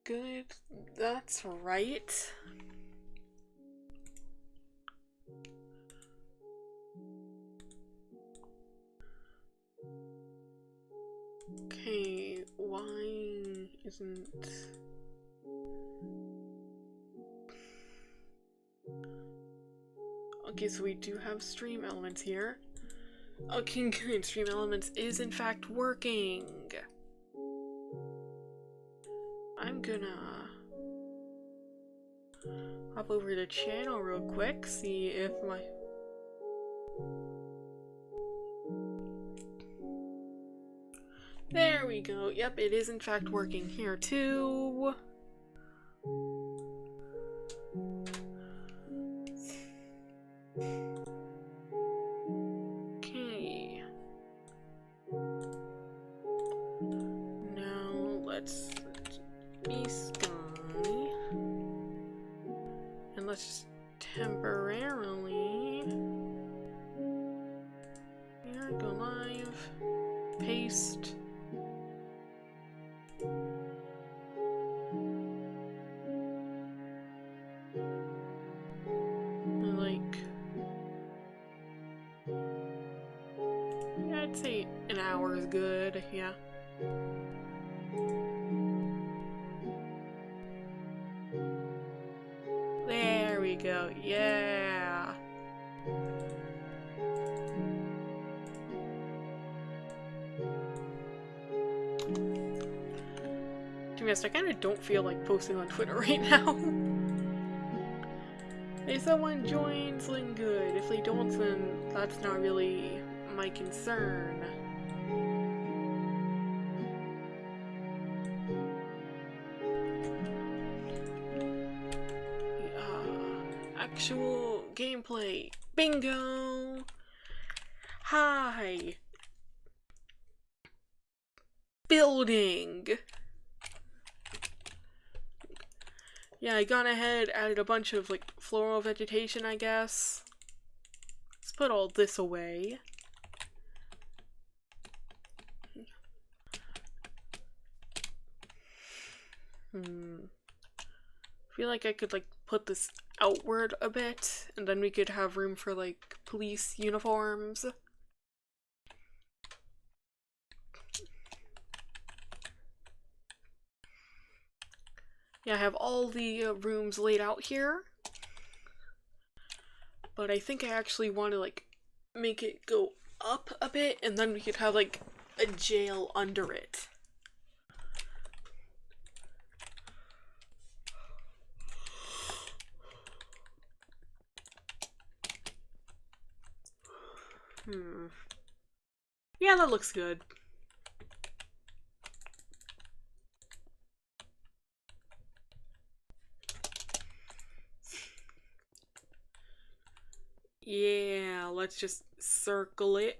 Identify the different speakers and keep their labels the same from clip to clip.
Speaker 1: good. That's right. Okay, why isn't... Okay, so we do have Stream Elements here. Okay, good. Stream Elements is in fact working. I'm gonna hop over to channel real quick, see if my... There we go. Yep, it is in fact working here too. Okay. Now let's be Sky. And let's just temporarily... Here, go live. Paste. I'd say an hour is good, yeah. There we go, yeah. To be honest, I kind of don't feel like posting on Twitter right now. If someone joins, then good. If they don't, then that's not really my concern. Actual gameplay. Bingo! Hi! Building! Yeah, I gone ahead, added a bunch of, like, floral vegetation, I guess. Let's put all this away. I feel like I could, like, put this outward a bit, and then we could have room for, like, police uniforms. Yeah, I have all the rooms laid out here. But I think I actually want to, like, make it go up a bit, and then we could have, like, a jail under it. Yeah, that looks good. Yeah, let's just circle it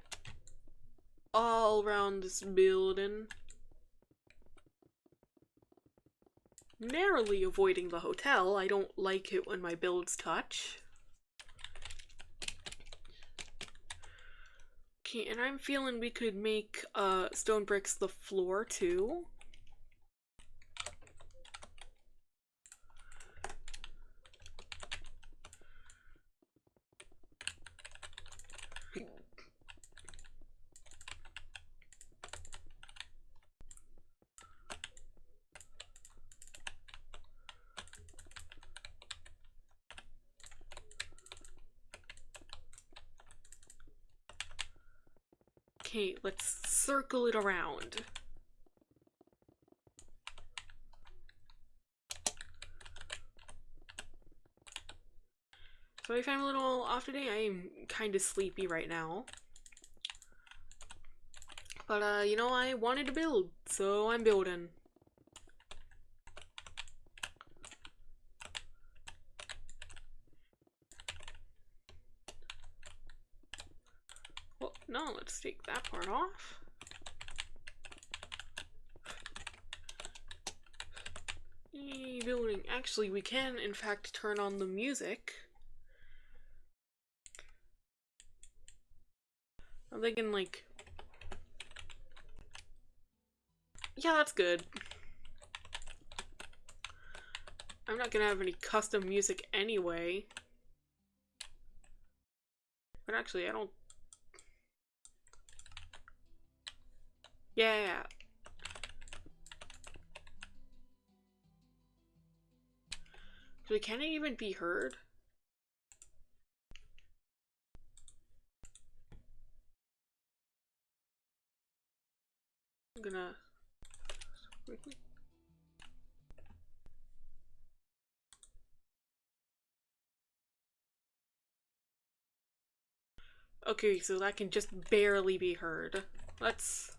Speaker 1: all around this building. Narrowly avoiding the hotel. I don't like it when my builds touch. Okay, and I'm feeling we could make stone bricks the floor too. Okay, let's circle it around. So if I'm a little off today, I am kind of sleepy right now. But, you know, I wanted to build, so I'm building. Well, no, let's take that part off. Yay, building. Actually, we can, in fact, turn on the music. I'm thinking, like... Yeah, that's good. I'm not gonna have any custom music anyway. But actually, I don't... Yeah. Actually, can it even be heard? I'm gonna... Okay, so that can just barely be heard. Let's...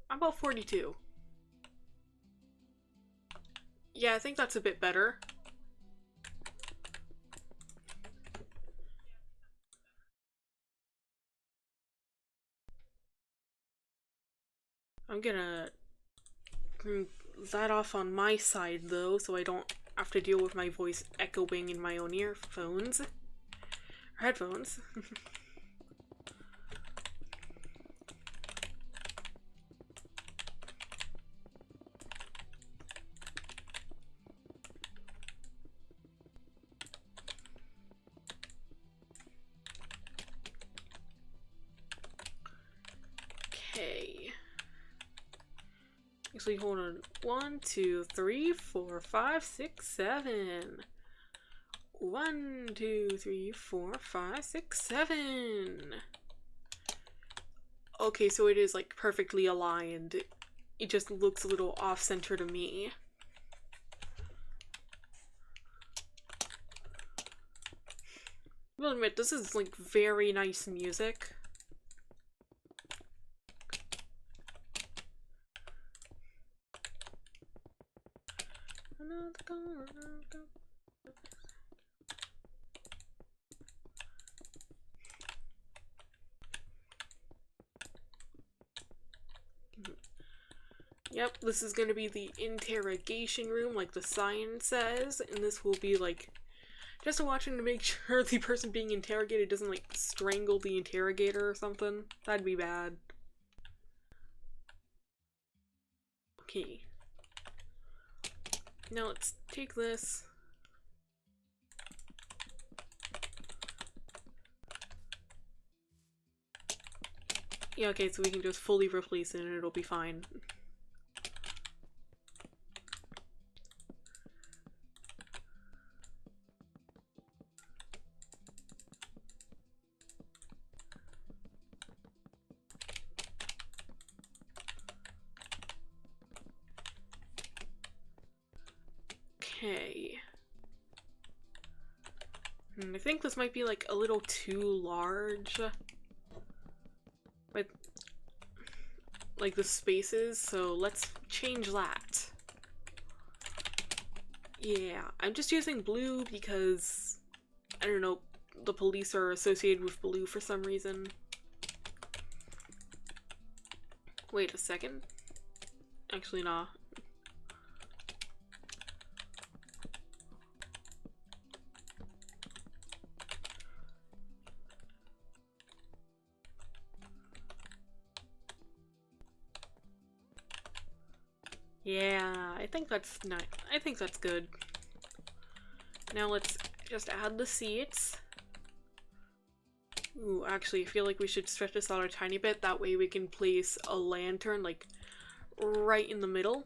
Speaker 1: How about 42? Yeah, I think that's a bit better. I'm gonna turn that off on my side though, so I don't have to deal with my voice echoing in my own earphones. Or headphones. Okay. Actually, hold on. 1, 2, 3, 4, 5, 6, 7. 1, 2, 3, 4, 5, 6, 7. Okay, so it is like perfectly aligned. It just looks a little off-center to me. I will admit, this is like very nice music. Yep, this is gonna be the interrogation room, like the sign says, and this will be like just watching to make sure the person being interrogated doesn't like strangle the interrogator or something. That'd be bad. Okay. Now let's take this. Yeah, okay, so we can just fully replace it and it'll be fine. Okay. I think this might be like a little too large. But like the spaces, so let's change that. Yeah, I'm just using blue because, I don't know, the police are associated with blue for some reason. Wait a second. Actually, nah. Yeah, I think that's nice. I think that's good. Now let's just add the seats. Ooh, actually, I feel like we should stretch this out a tiny bit. That way we can place a lantern, like, right in the middle.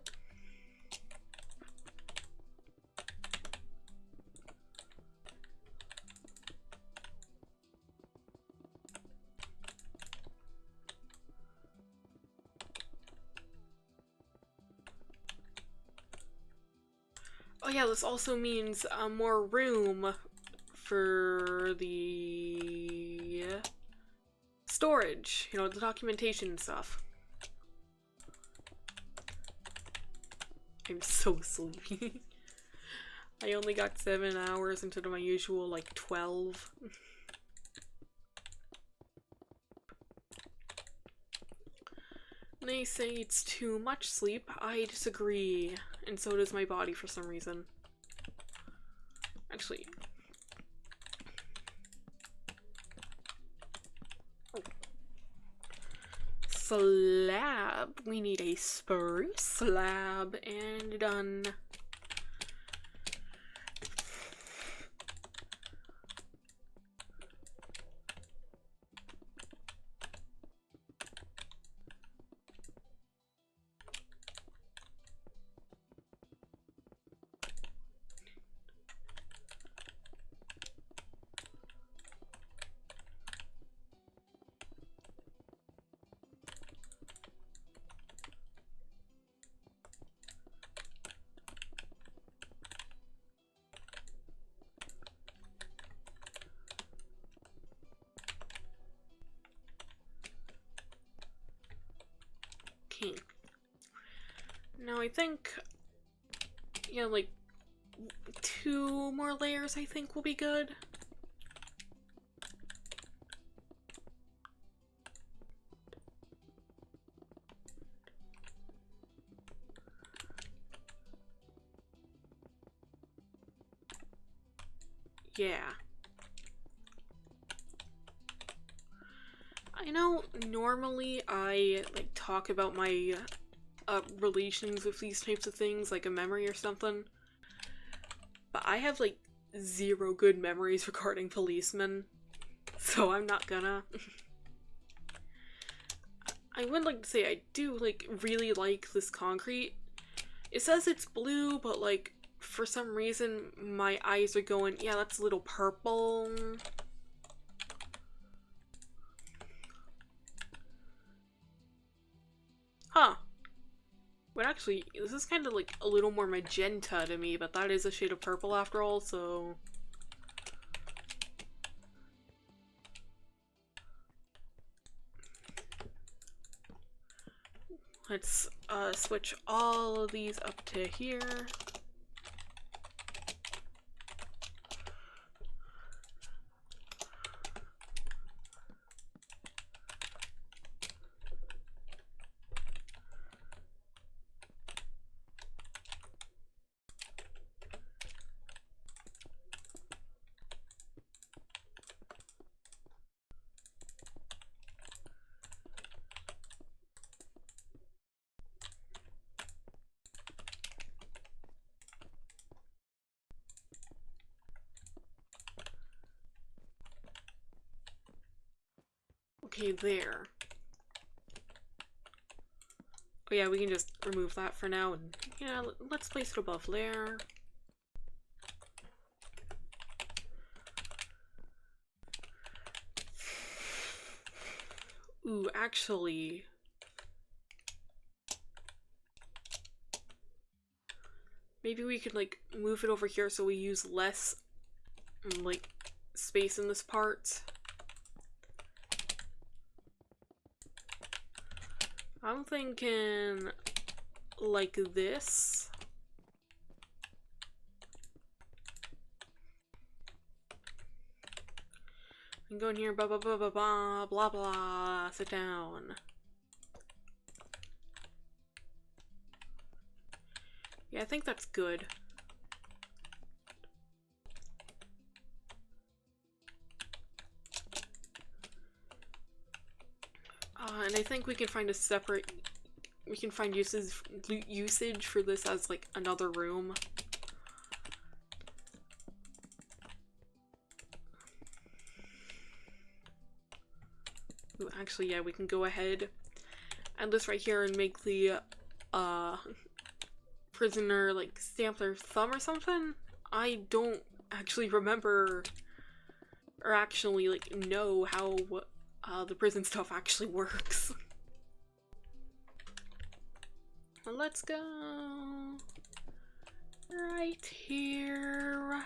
Speaker 1: Oh yeah, this also means more room for the storage, you know, the documentation and stuff. I'm so sleepy. I only got 7 hours instead of my usual, like, 12. They say it's too much sleep. I disagree. And so does my body for some reason. Actually. Slab. We need a spruce slab, and done. Okay. Now I think, yeah, like 2 more layers I think will be good. Yeah. I know normally I like talk about my relations with these types of things, like a memory or something, but I have like 0 good memories regarding policemen, so I'm not gonna. I would like to say I do like really like this concrete. It says it's blue, but like for some reason my eyes are going, yeah, that's a little purple. Huh. But actually, this is kind of like a little more magenta to me, but that is a shade of purple after all, so... Let's switch all of these up to here. Okay, there. Oh yeah, we can just remove that for now, and yeah, let's place it above there. Ooh, actually... maybe we could, like, move it over here so we use less, like, space in this part. I'm thinking like this. And go in here, blah blah blah blah blah blah blah, sit down. Yeah, I think that's good. And I think we can find a separate, we can find usage for this as like another room. Ooh, actually, yeah, we can go ahead and this right here and make the prisoner like stamp their thumb or something. I don't actually remember or actually like know how the prison stuff actually works. Let's go right here.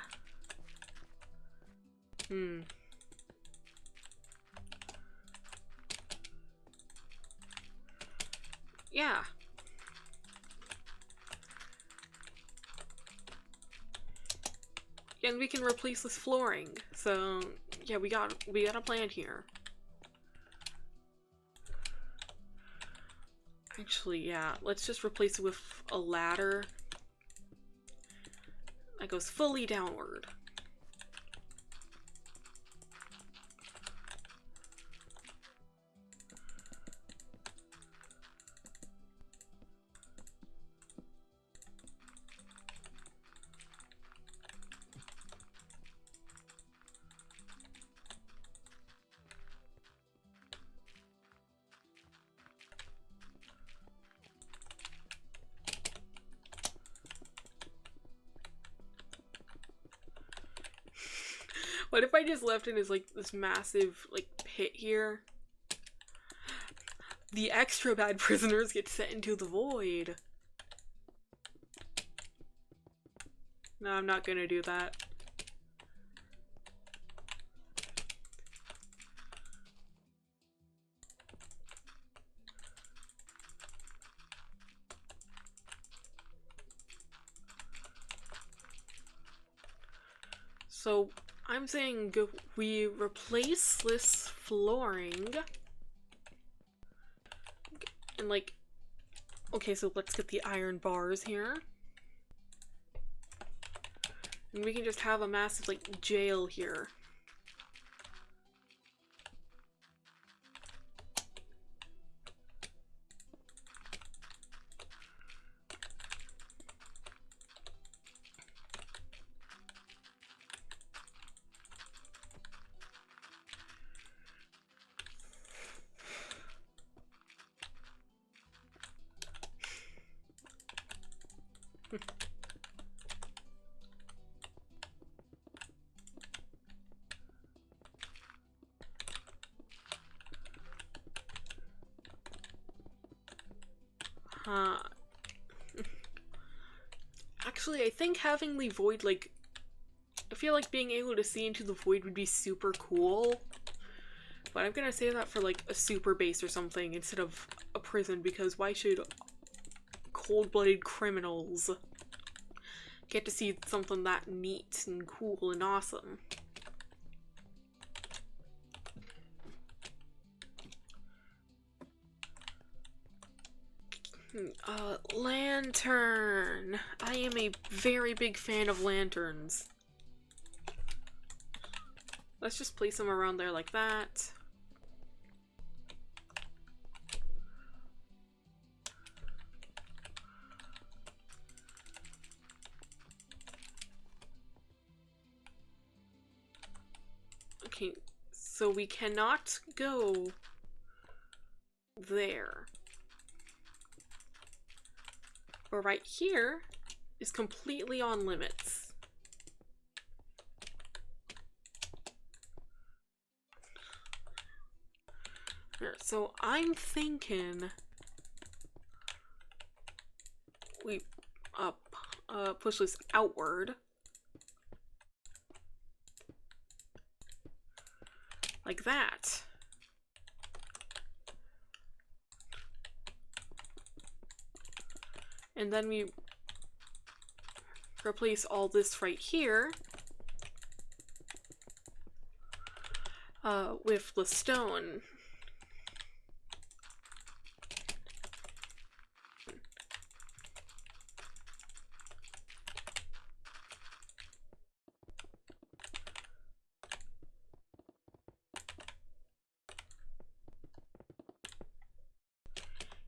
Speaker 1: Yeah. And we can replace this flooring. So yeah, we got a plan here. Actually, yeah, let's just replace it with a ladder that goes fully downward. What if I just left it as like this massive like pit here? The extra bad prisoners get sent into the void. No, I'm not gonna do that. So, I'm saying we replace this flooring and like, okay, so let's get the iron bars here. And we can just have a massive like jail here. Actually, I think having the void, like, I feel like being able to see into the void would be super cool. But I'm gonna say that for, like, a super base or something instead of a prison, because why should cold-blooded criminals get to see something that neat and cool and awesome? Lantern! I am a very big fan of lanterns. Let's just place them around there like that. Okay, so we cannot go there. But right here is completely on limits. Here, so I'm thinking we push this outward. Like that. And then we replace all this right here with the stone.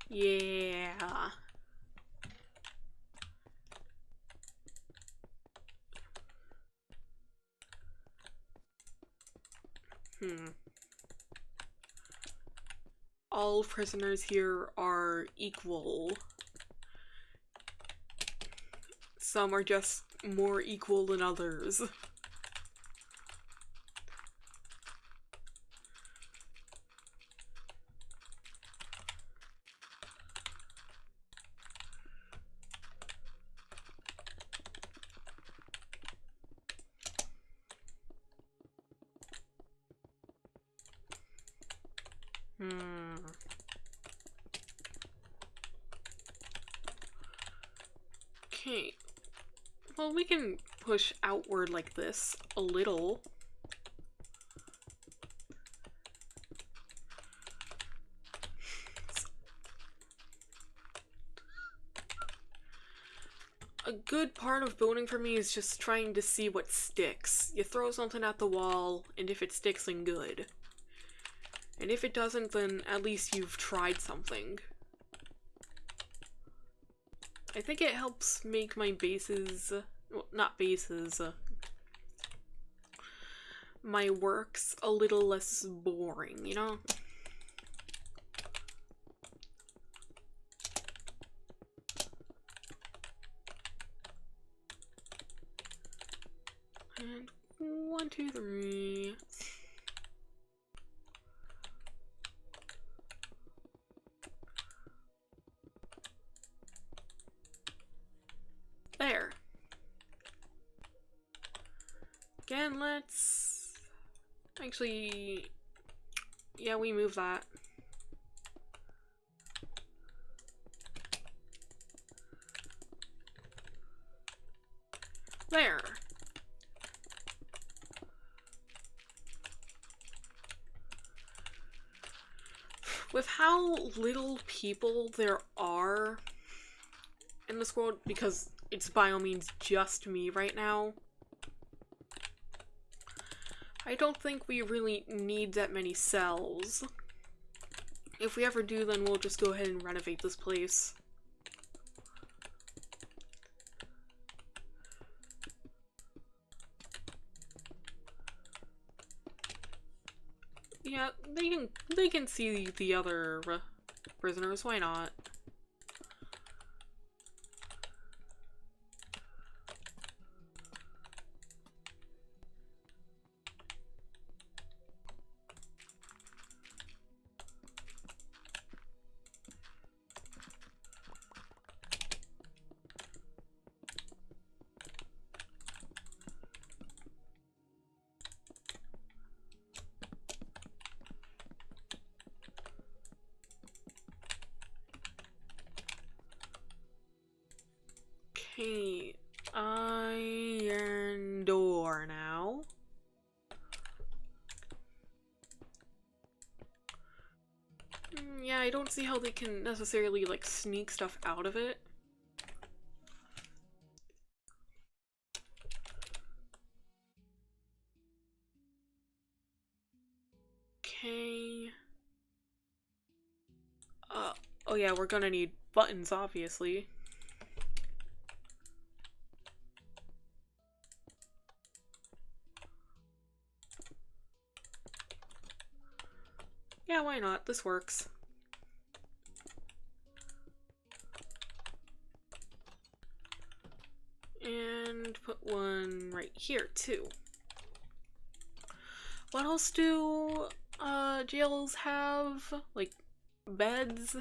Speaker 1: Yeah. All prisoners here are equal. Some are just more equal than others. Okay. Well, we can push outward like this a little. A good part of building for me is just trying to see what sticks. You throw something at the wall, and if it sticks, then good. And if it doesn't, then at least you've tried something. I think it helps make my bases, well, not bases, my works a little less boring, you know? And 1, 2, 3. There. Again, let's actually, yeah, we move that. There. With how little people there are in this world, because it's by all means just me right now, I don't think we really need that many cells. If we ever do, then we'll just go ahead and renovate this place. Yeah, they can see the other prisoners, why not? Okay, iron door now. Yeah, I don't see how they can necessarily, like, sneak stuff out of it. Okay. Oh yeah, we're gonna need buttons, obviously. Yeah, why not? This works. And put one right here, too. What else do, jails have? Like, beds?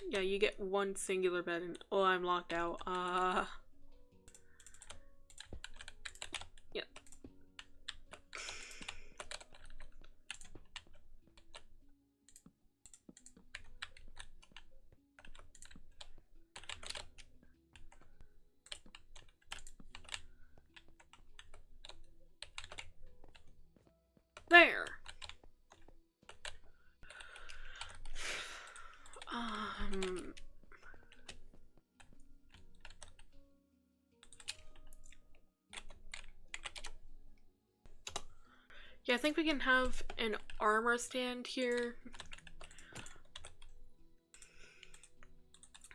Speaker 1: Yeah, you get one singular bed and— oh, I'm locked out. Yeah. There! Yeah, I think we can have an armor stand here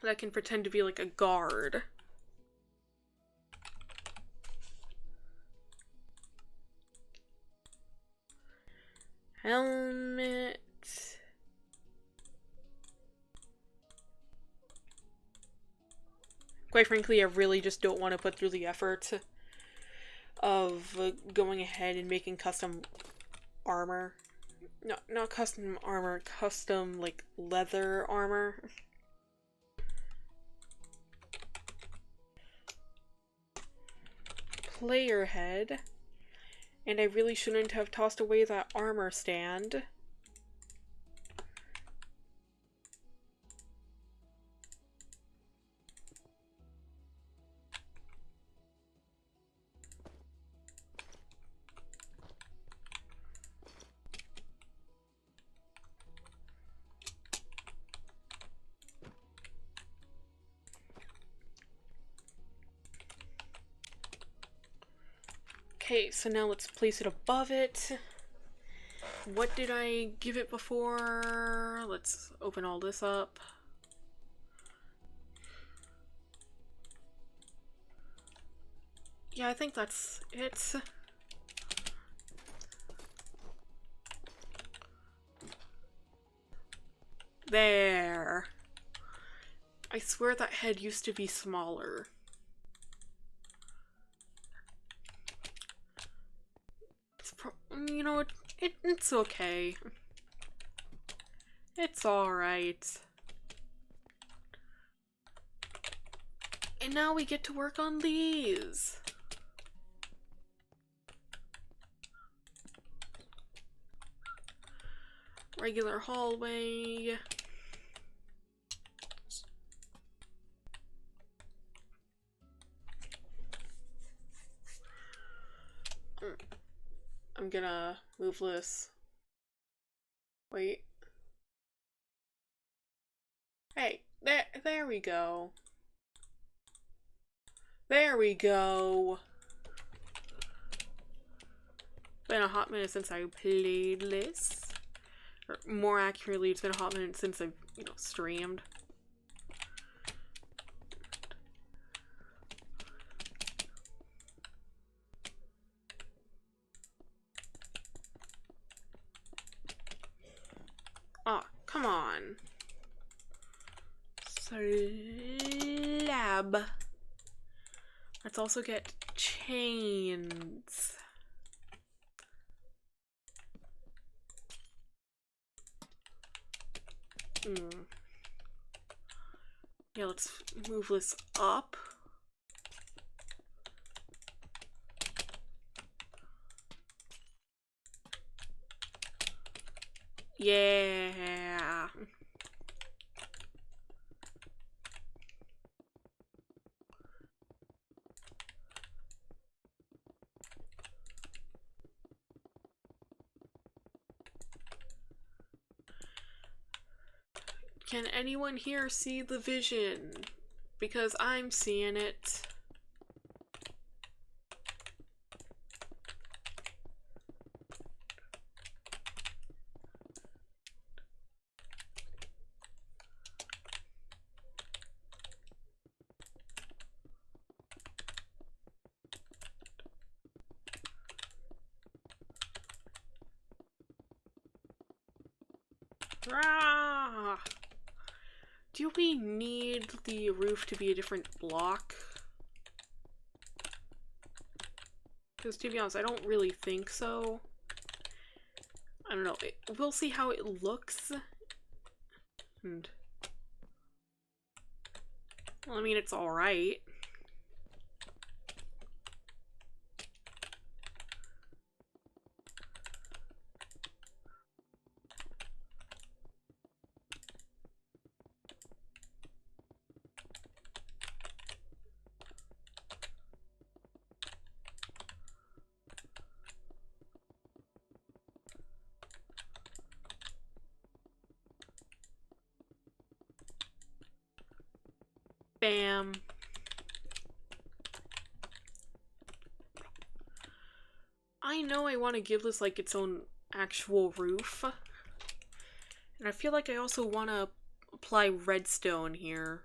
Speaker 1: that can pretend to be like a guard. Helmet. Quite frankly, I really just don't want to put through the effort of going ahead and making custom armor. No, not custom armor, custom, like, leather armor. Player head. And I really shouldn't have tossed away that armor stand. Okay, so now let's place it above it. What did I give it before? Let's open all this up. Yeah, I think that's it. There. I swear that head used to be smaller. You know, it's okay. It's alright. And now we get to work on these. Regular hallway. I'm gonna move this. Wait. Hey, there we go. There we go. Been a hot minute since I played this. Or more accurately, it's been a hot minute since I've, you know, streamed. Oh, come on. Slab. Let's also get chains. Yeah, let's move this up. Yeah. Can anyone here see the vision? Because I'm seeing it. Rah! Do we need the roof to be a different block? Because to be honest, I don't really think so. I don't know. We'll see how it looks. And well, I mean, it's alright. Bam. I know I want to give this like its own actual roof. And I feel like I also want to apply redstone here.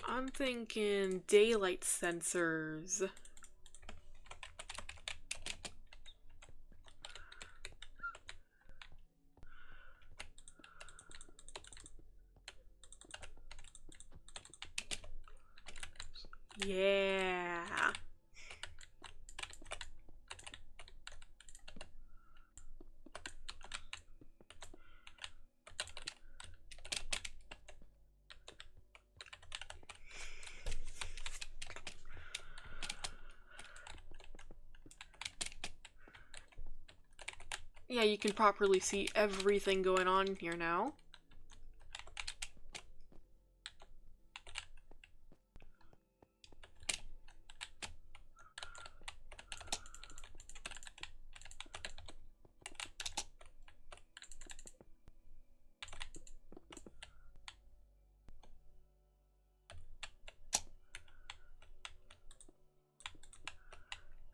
Speaker 1: I'm thinking daylight sensors. Yeah. Yeah, you can properly see everything going on here now.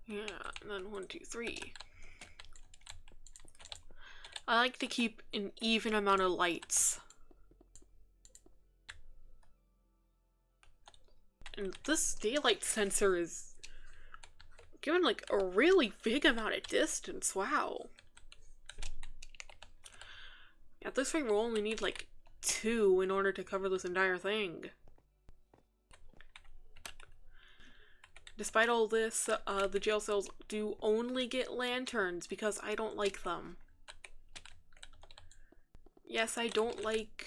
Speaker 1: Yeah, and then 1, 2, 3. I like to keep an even amount of lights. And this daylight sensor is given like a really big amount of distance. Wow. At this rate, we'll only need like 2 in order to cover this entire thing. Despite all this, the jail cells do only get lanterns because I don't like them. Yes, I don't like,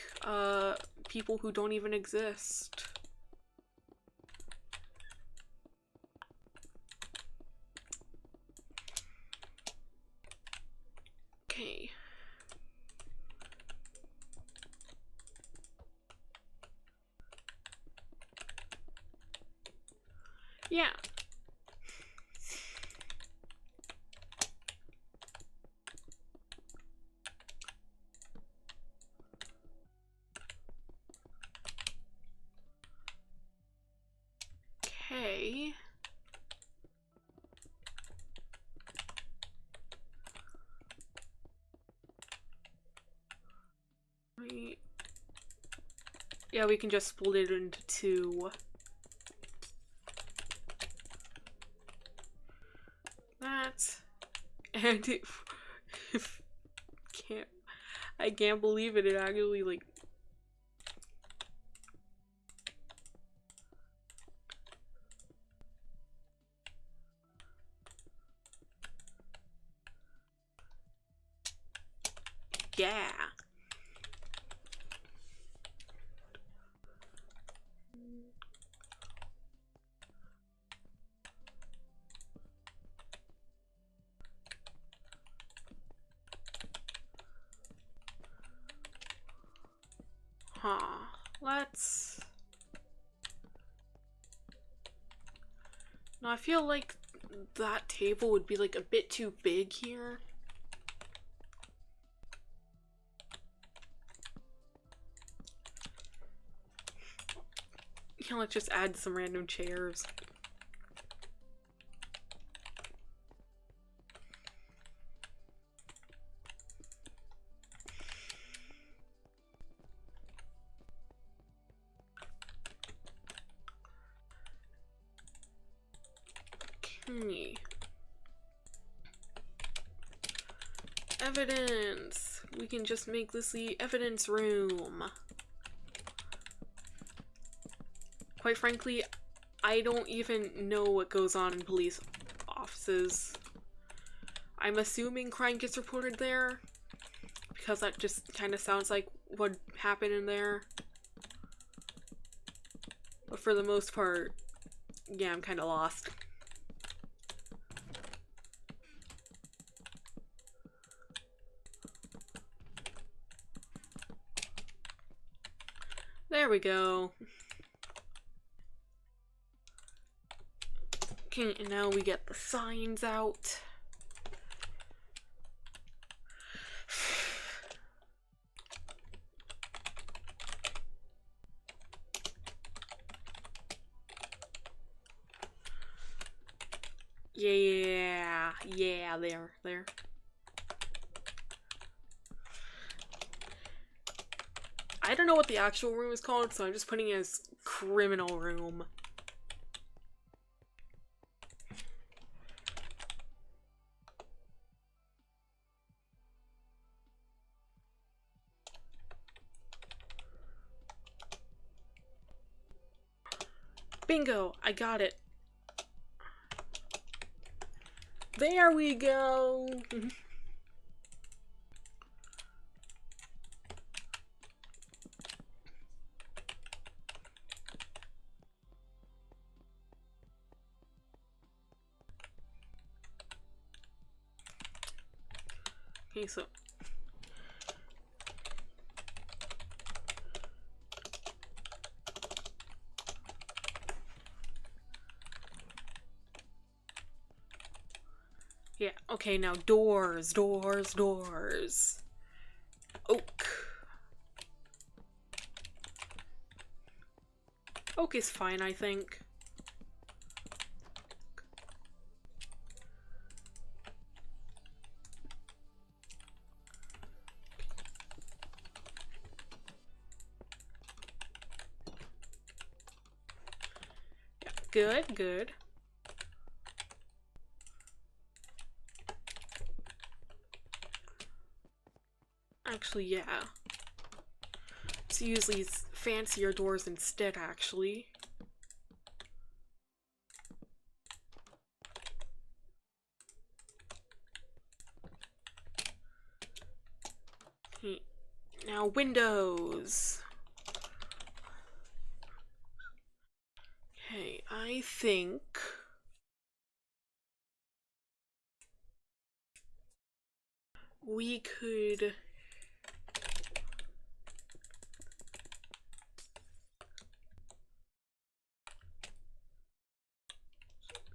Speaker 1: people who don't even exist. Okay. Yeah. Okay. Yeah, we can just split it into two. That. And it... I can't believe it. It actually, like... Yeah. Huh. Let's... No, I feel like that table would be like a bit too big here. Yeah, let's just add some random chairs. Okay. Evidence! We can just make this the evidence room. Quite frankly, I don't even know what goes on in police offices. I'm assuming crime gets reported there, because that just kind of sounds like what happened in there. But for the most part, yeah, I'm kind of lost. There we go. Okay, and now we get the signs out. Yeah, there. I don't know what the actual room is called, so I'm just putting it as criminal room. Bingo! I got it. There we go! Okay, so... yeah, okay, now doors. Oak. Oak is fine, I think. Yeah, good. Actually, yeah. Let's use these fancier doors instead, actually. Okay. Now windows. Okay, I think we could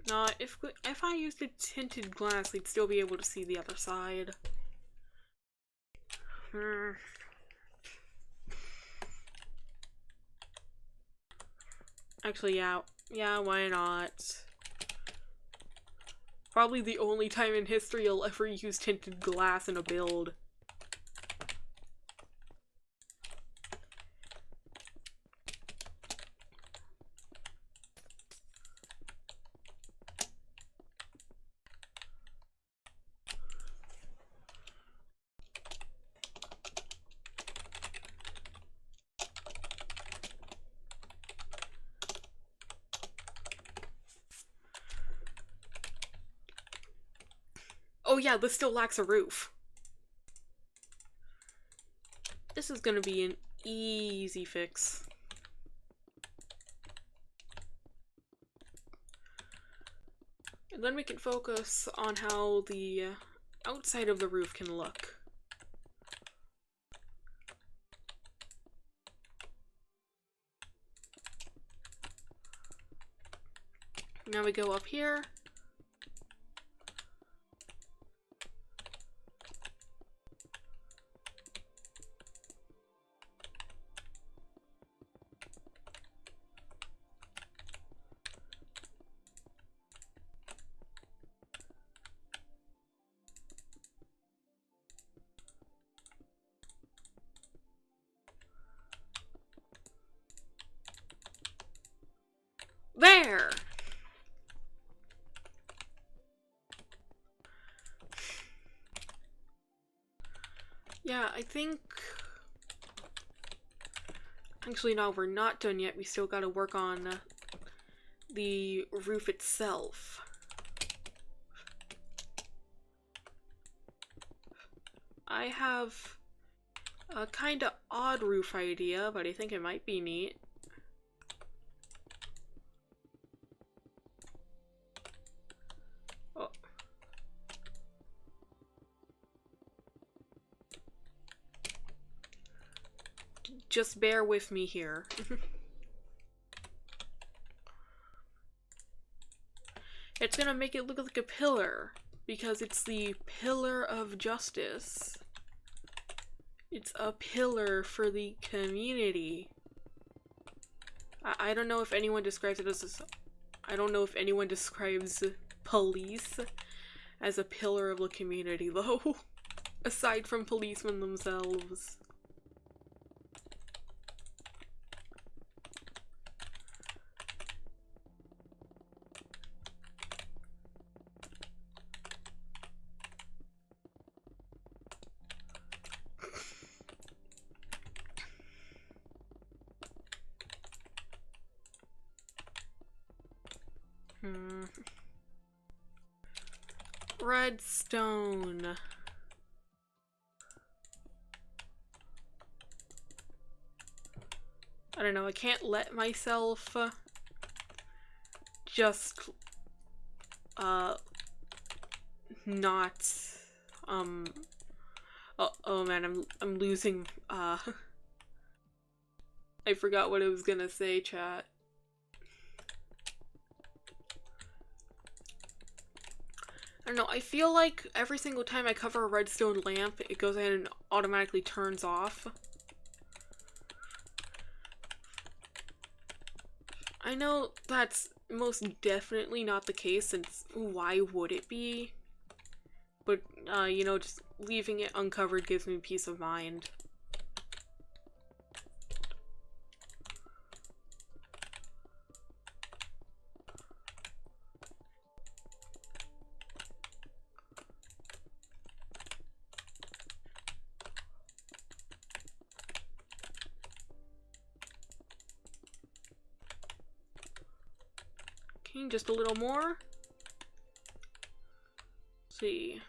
Speaker 1: not if I used a tinted glass, we'd still be able to see the other side. Actually, yeah, why not? Probably the only time in history I'll ever use tinted glass in a build. Oh yeah, this still lacks a roof. This is gonna be an easy fix. And then we can focus on how the outside of the roof can look. Now we go up here. There! Yeah, I think... Actually, no, we're not done yet. We still gotta work on the roof itself. I have a kinda odd roof idea, but I think it might be neat. Oh. Just bear with me here. It's gonna make it look like a pillar, because it's the pillar of justice. It's a pillar for the community. I don't know if anyone describes it as I don't know if anyone describes police as a pillar of the community, though. Aside from policemen themselves. Redstone. I don't know, I can't let myself just not oh man, I'm losing I forgot what I was gonna say, chat. I don't know, I feel like every single time I cover a redstone lamp, it goes in and automatically turns off. I know that's most definitely not the case, since why would it be? But, you know, just leaving it uncovered gives me peace of mind. Okay, just a little more. Let's see.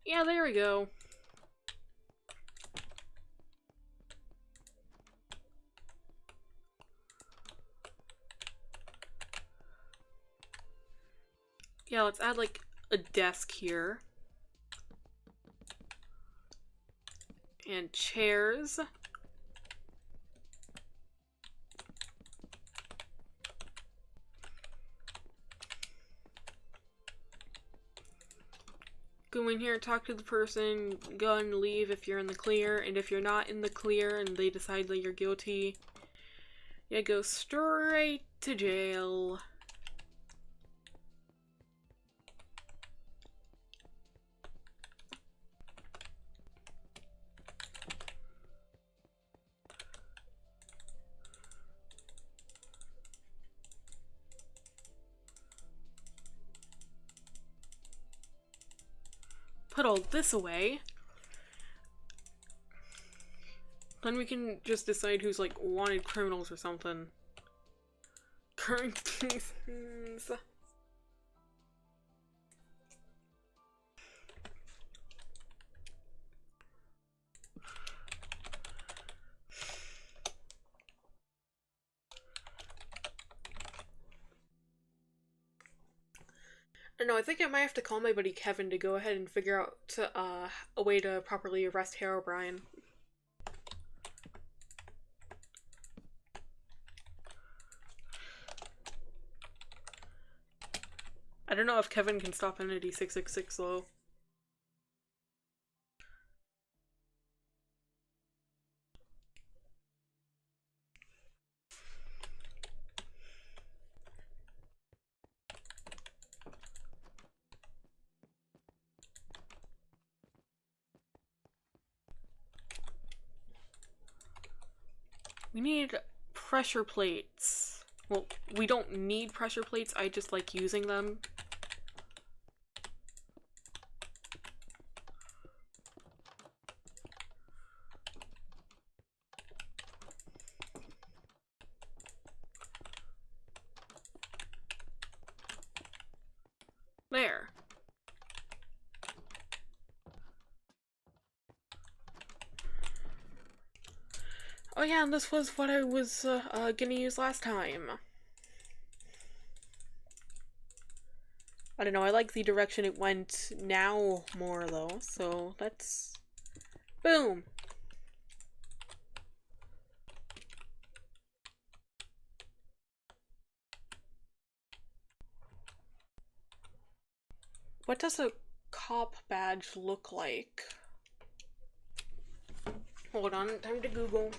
Speaker 1: Yeah, there we go. Yeah, let's add like a desk here. And chairs. Go in here, talk to the person, go and leave if you're in the clear, and if you're not in the clear and they decide that you're guilty, you go straight to jail. Put all this away. Then we can just decide who's like wanted criminals or something. Current cases. I don't know, I think I might have to call my buddy Kevin to go ahead and figure out a way to properly arrest Herobrine. I don't know if Kevin can stop Entity 666 though. We need pressure plates. Well, we don't need pressure plates, I just like using them. There. Oh yeah, and this was what I was gonna use last time. I don't know, I like the direction it went now more though, so let's... Boom! What does a cop badge look like? Hold on, time to Google.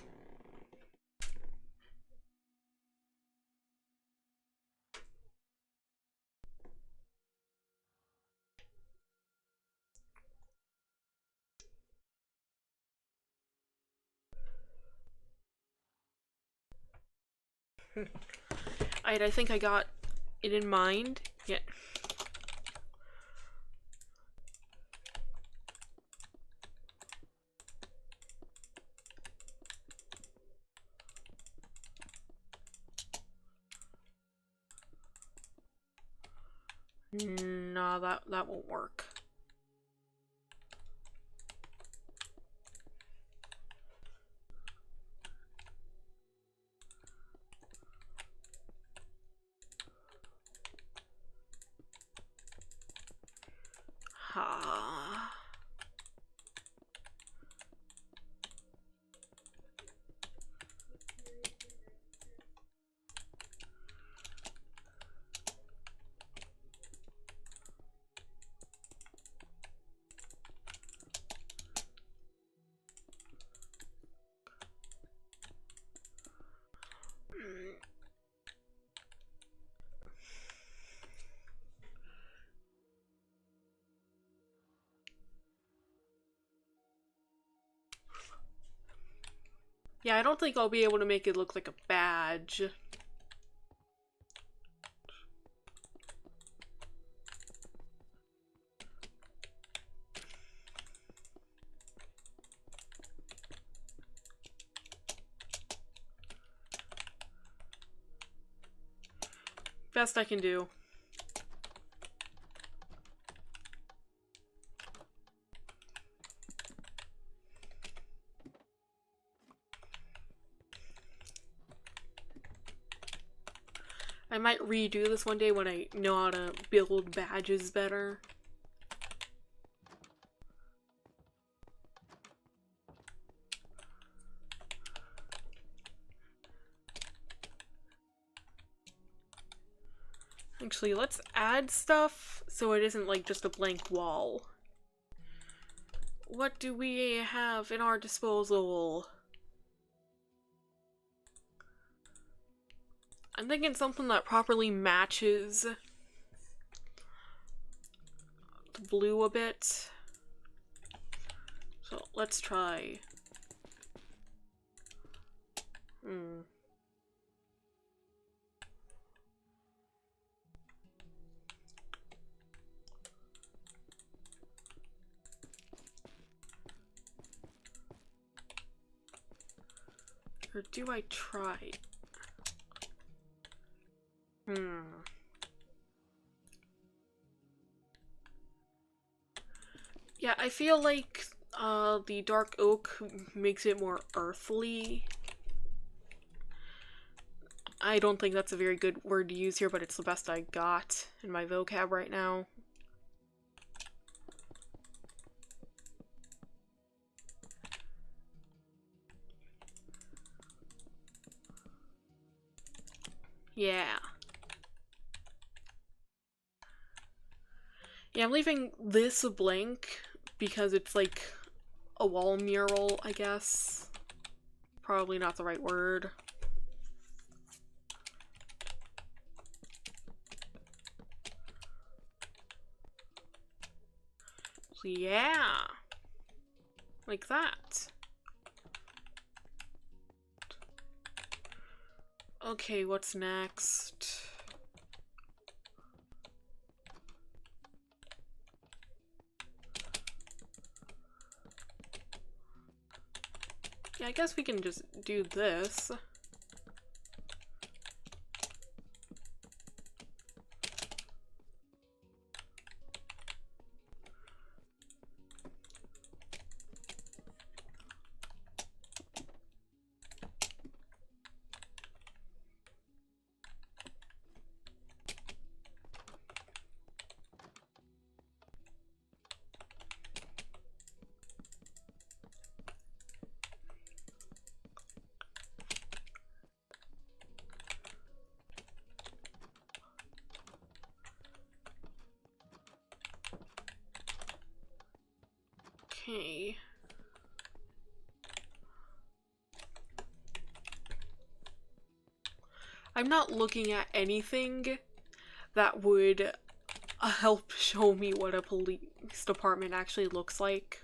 Speaker 1: I think I got it in mind. Yeah. Nah, that won't work. Ha. Yeah, I don't think I'll be able to make it look like a badge. Best I can do. I might redo this one day when I know how to build badges better. Actually, let's add stuff so it isn't like just a blank wall. What do we have in our disposal? I'm thinking something that properly matches the blue a bit. So let's try. Or do I try? Yeah, I feel like the dark oak makes it more earthly. I don't think that's a very good word to use here, but it's the best I got in my vocab right now. Yeah. Yeah, I'm leaving this a blank because it's like a wall mural, I guess. Probably not the right word. So yeah. Like that. Okay, what's next? Yeah, I guess we can just do this. Okay. I'm not looking at anything that would help show me what a police department actually looks like.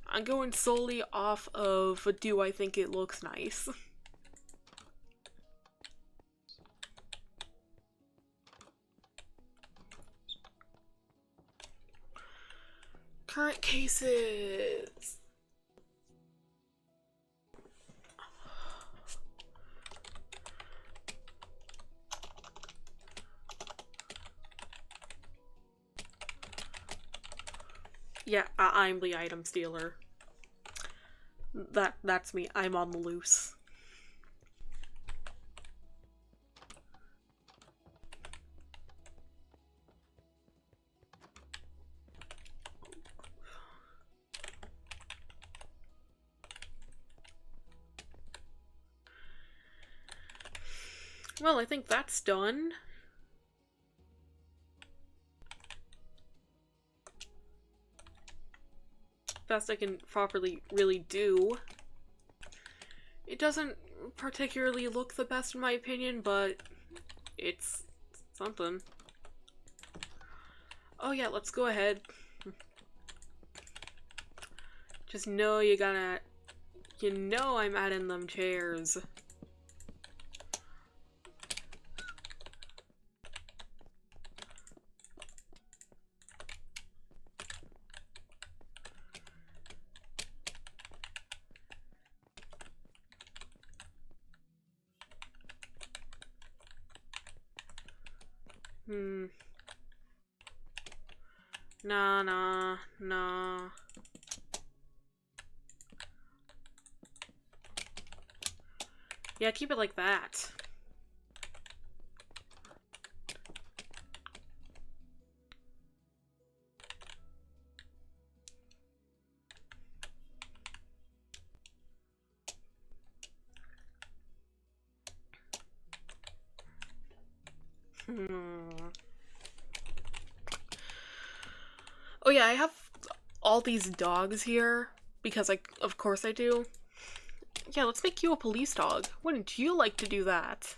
Speaker 1: I'm going solely off of, do I think it looks nice? Current cases. Yeah, I'm the item stealer. That's me. I'm on the loose. Well, I think that's done. Best I can properly really do. It doesn't particularly look the best in my opinion, but it's something. Oh yeah, let's go ahead. Just know you gotta... You know I'm adding them chairs. Nah. Yeah, keep it like that. Oh yeah, I have all these dogs here because of course I do. Yeah, let's make you a police dog. Wouldn't you like to do that?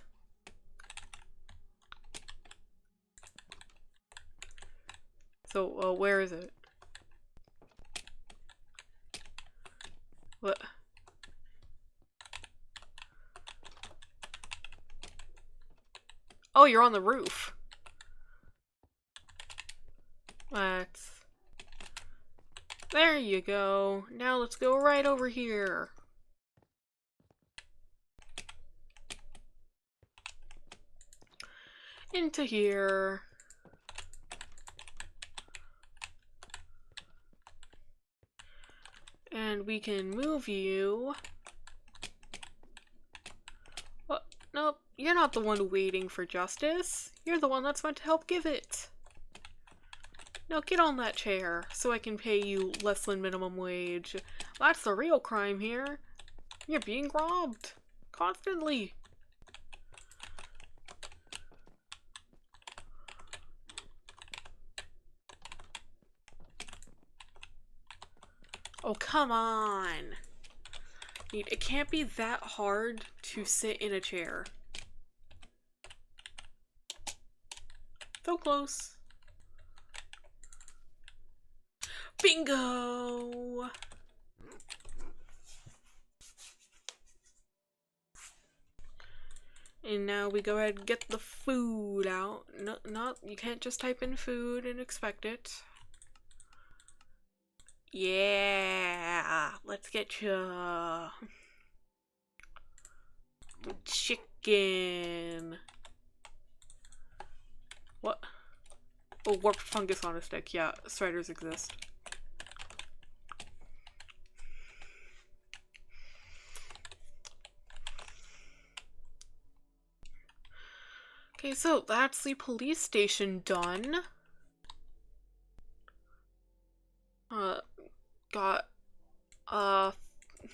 Speaker 1: So, where is it? What? Oh, you're on the roof. Let's... There you go. Now let's go right over here. Into here. And we can move you. What? Nope, you're not the one waiting for justice. You're the one that's meant to help give it. Now get on that chair so I can pay you less than minimum wage. That's the real crime here. You're being robbed. Constantly. Oh, come on. It can't be that hard to sit in a chair. So close. Bingo! And now we go ahead and get the food out. No, not, you can't just type in food and expect it. Yeah, let's get you chicken. What? Oh, warped fungus on a stick. Yeah, striders exist. Okay, so that's the police station done. Got,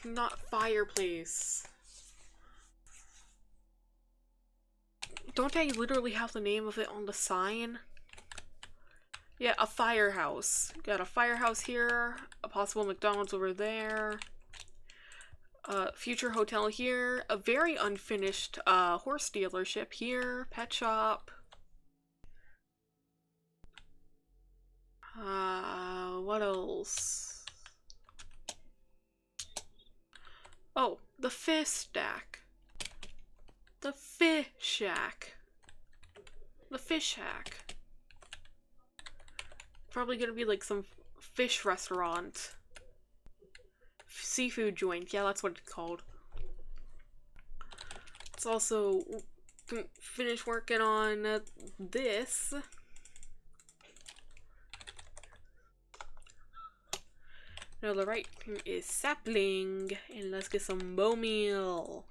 Speaker 1: not fireplace. Don't I literally have the name of it on the sign? Yeah, a firehouse. Got a firehouse here, a possible McDonald's over there, future hotel here, a very unfinished horse dealership here, pet shop. What else? Oh, the fish stack. The fish shack. The fish shack. Probably gonna be like some fish restaurant. Seafood joint. Yeah, that's what it's called. Let's also finish working on this. No, the right is sapling. And let's get some bone meal.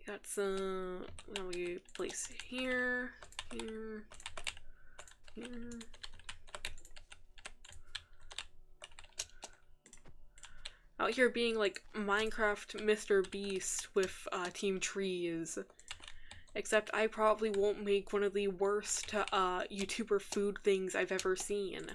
Speaker 1: Got some. Now we place here, here, here. Out here being like Minecraft Mr. Beast with Team Trees. Except I probably won't make one of the worst YouTuber food things I've ever seen.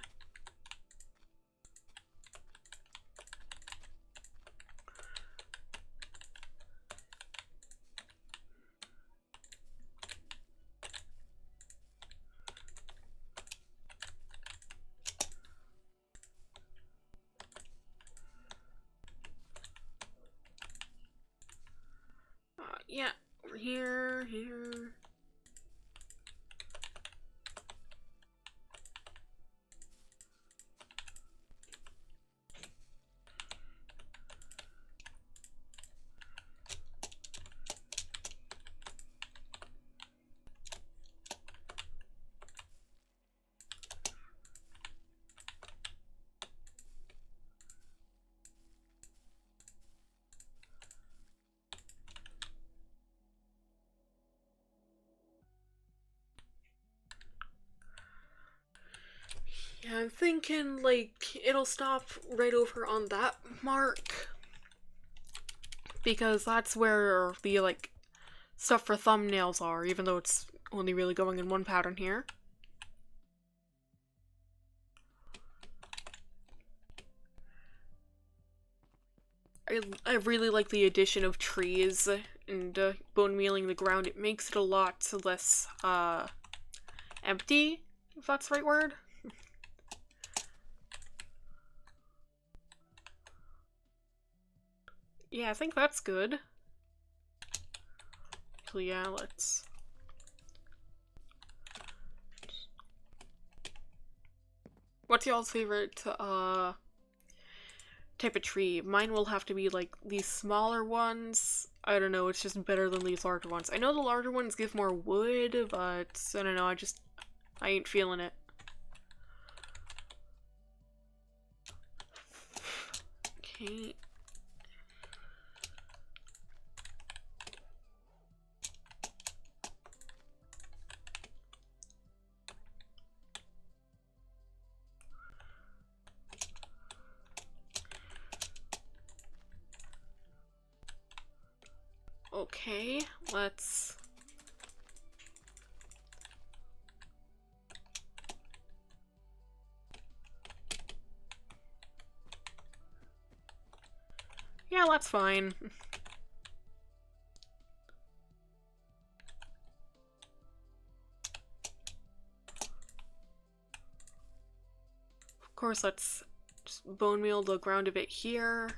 Speaker 1: Yeah, we're here, here. Yeah, I'm thinking, like, it'll stop right over on that mark. Because that's where the, like, stuff for thumbnails are, even though it's only really going in one pattern here. I really like the addition of trees and bone mealing the ground. It makes it a lot less empty, if that's the right word. Yeah, I think that's good. So yeah, let's... What's y'all's favorite type of tree? Mine will have to be like these smaller ones. I don't know, it's just better than these larger ones. I know the larger ones give more wood, but I don't know, I ain't feeling it. Okay. Okay, let's... Yeah, that's fine. Of course, let's just bone meal the ground a bit here.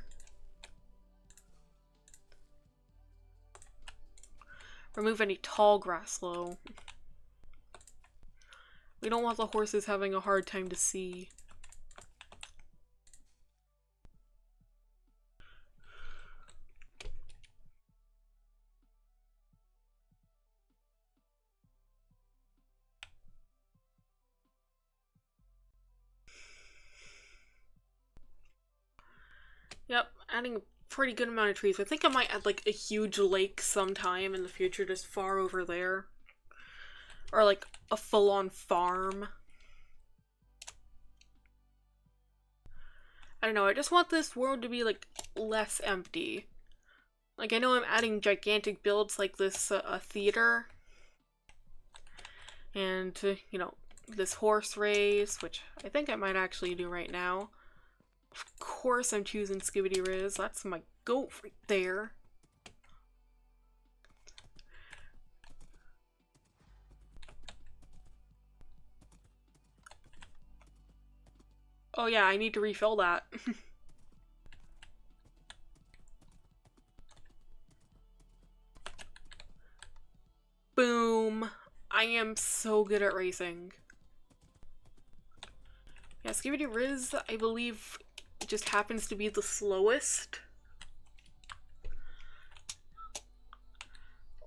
Speaker 1: Remove any tall grass, though. We don't want the horses having a hard time to see. Yep, adding a pretty good amount of trees. I think I might add like a huge lake sometime in the future, just far over there. Or like a full-on farm. I don't know, I just want this world to be like less empty. Like, I know I'm adding gigantic builds like this theater. And, you know, this horse race, which I think I might actually do right now. Of course I'm choosing Skibidi Riz. That's my goat right there. Oh yeah, I need to refill that. Boom. I am so good at racing. Yeah, Skibidi Riz, I believe, just happens to be the slowest.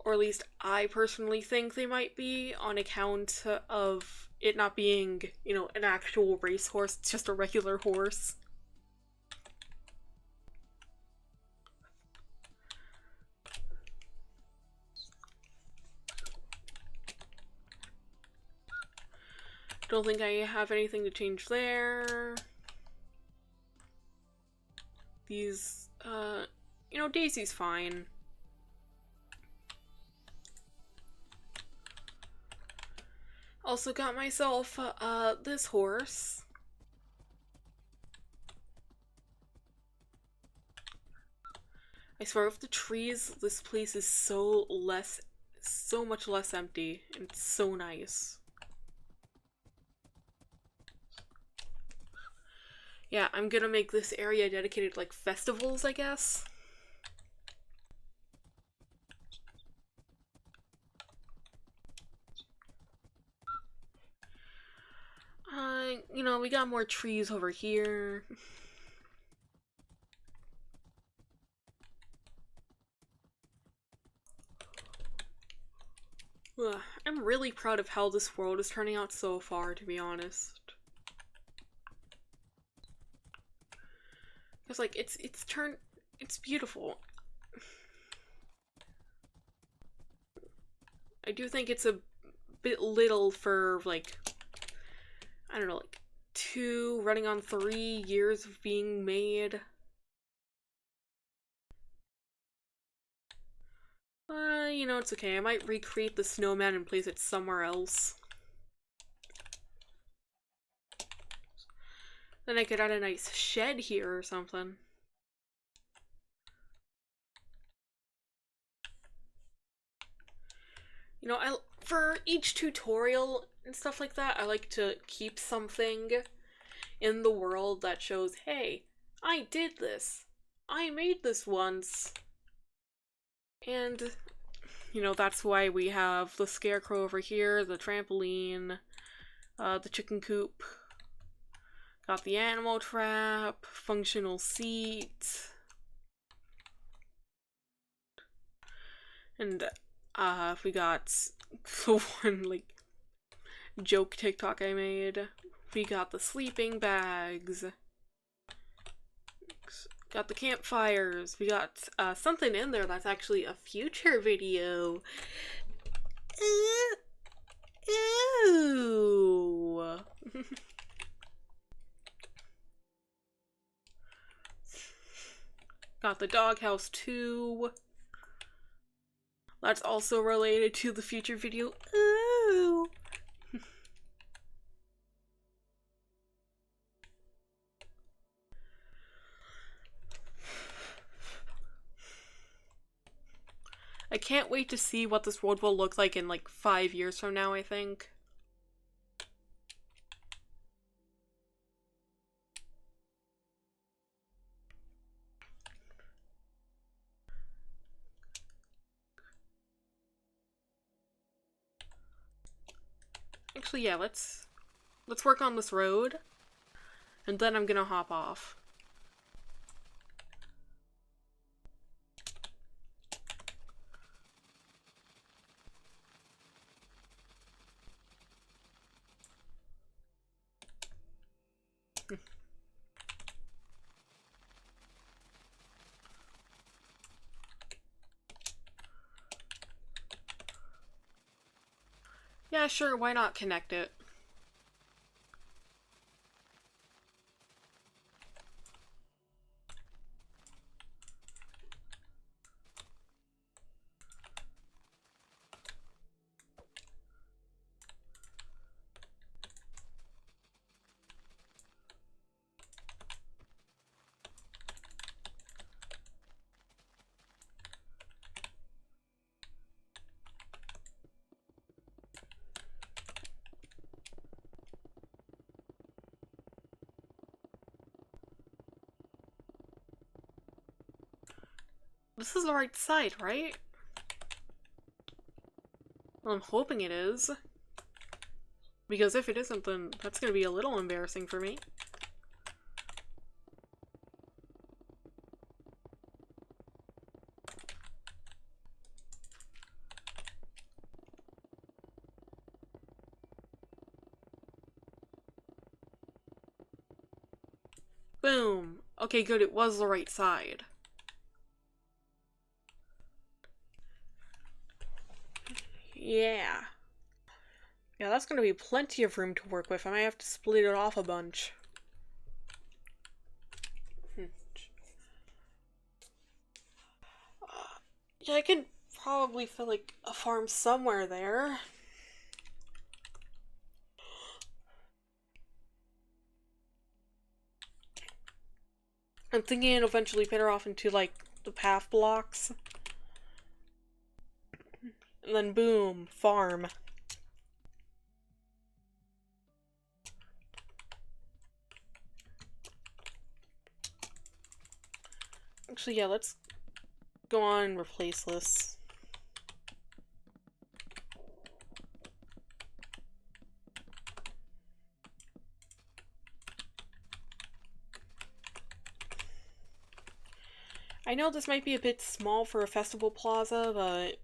Speaker 1: Or at least I personally think they might be, on account of it not being, you know, an actual racehorse, it's just a regular horse. Don't think I have anything to change there. These, you know, Daisy's fine. Also got myself, this horse. I swear, with the trees, this place is so much less empty, and it's so nice. Yeah, I'm gonna make this area dedicated to, like, festivals, I guess. You know, we got more trees over here. Ugh, I'm really proud of how this world is turning out so far, to be honest. Because, like, it's beautiful. I do think it's a bit little for, like, I don't know, like, 2 running on 3 years of being made. You know, it's okay. I might recreate the snowman and place it somewhere else. Then I could add a nice shed here or something. You know, for each tutorial and stuff like that, I like to keep something in the world that shows, hey, I did this. I made this once. And, you know, that's why we have the scarecrow over here, the trampoline, the chicken coop, got the animal trap, functional seat, and we got the one, like, joke TikTok I made. We got the sleeping bags, got the campfires, we got something in there that's actually a future video. Ew. Got the doghouse too. That's also related to the future video. Ooh. I can't wait to see what this world will look like in like 5 years from now, I think. Actually, yeah, let's work on this road, and then I'm gonna hop off. Yeah, sure, why not connect it? This is the right side, right? Well, I'm hoping it is. Because if it isn't, then that's gonna be a little embarrassing for me. Boom! Okay, good, it was the right side. Yeah. Yeah, that's gonna be plenty of room to work with. I might have to split it off a bunch. Yeah, I could probably fit like a farm somewhere there. I'm thinking it'll eventually fit her off into like the path blocks. And then boom, farm. Actually, yeah, let's go on and replace this. I know this might be a bit small for a festival plaza, but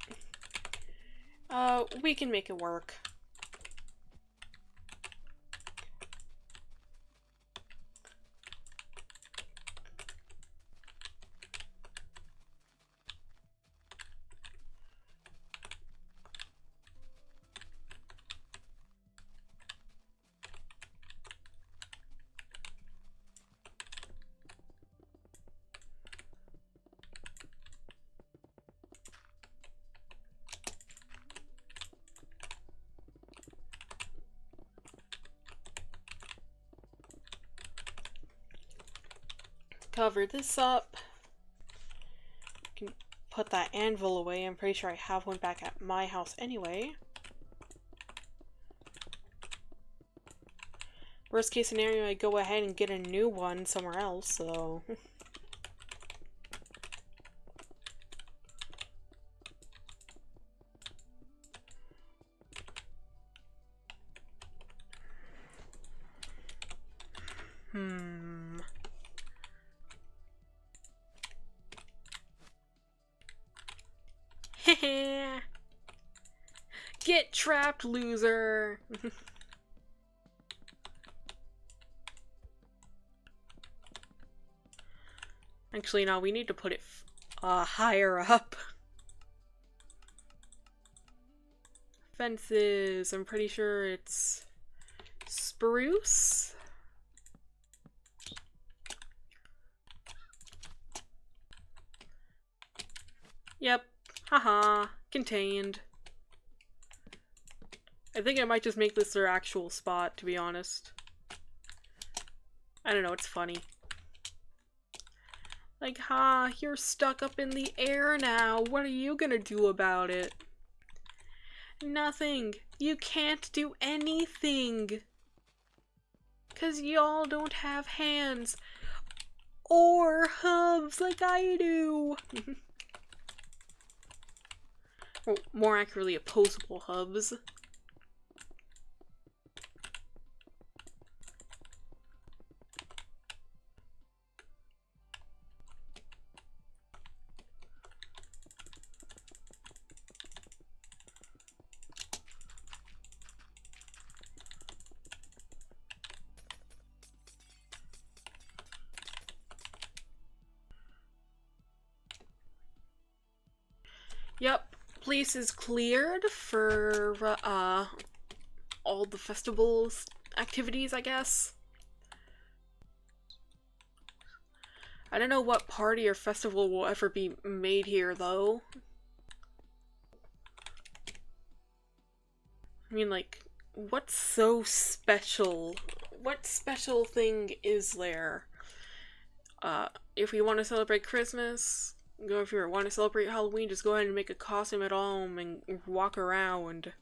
Speaker 1: we can make it work. cover this up. Can put that anvil away. I'm pretty sure I have one back at my house anyway. Worst case scenario, I go ahead and get a new one somewhere else, so... Get trapped, loser! Actually, no, we need to put it higher up. Fences, I'm pretty sure it's spruce? Yep, haha, contained. I think I might just make this their actual spot, to be honest. I don't know, it's funny. Like, ha, you're stuck up in the air now. What are you gonna do about it? Nothing. You can't do anything. 'Cause y'all don't have hands. Or hubs like I do. Well, more accurately, opposable hubs. Yep, place is cleared for all the festivals activities, I guess. I don't know what party or festival will ever be made here, though. I mean, like, what's so special? What special thing is there? If we want to celebrate Christmas, go. If you want to celebrate Halloween, just go ahead and make a costume at home and walk around.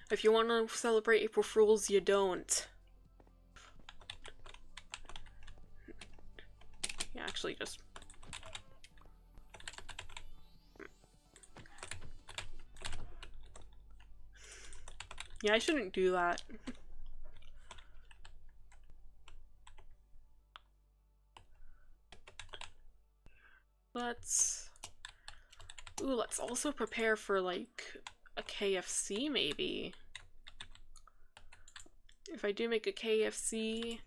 Speaker 1: If you want to celebrate April Fools, you don't. Yeah, actually, just... Yeah, I shouldn't do that. Let's also prepare for, like, a KFC, maybe. If I do make a KFC,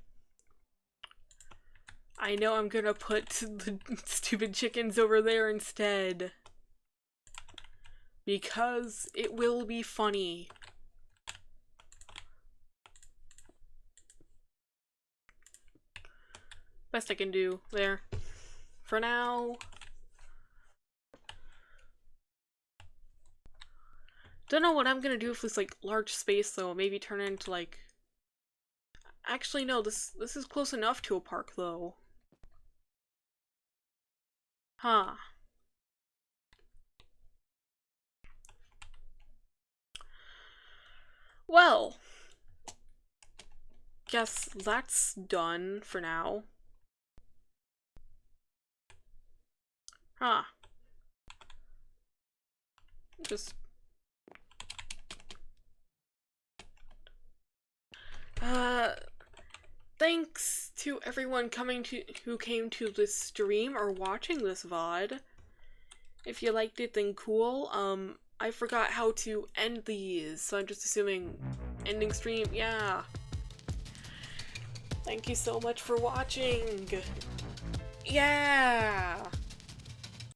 Speaker 1: I know I'm gonna put the stupid chickens over there instead. Because it will be funny. Best I can do there. For now. Don't know what I'm gonna do with this, like, large space, though. Maybe turn it into, like... Actually, no, this is close enough to a park, though. Huh. Well. Guess that's done for now. Huh. Just... thanks to everyone who came to this stream or watching this VOD. If you liked it, then cool. I forgot how to end these, so I'm just assuming ending stream, yeah. Thank you so much for watching. Yeah!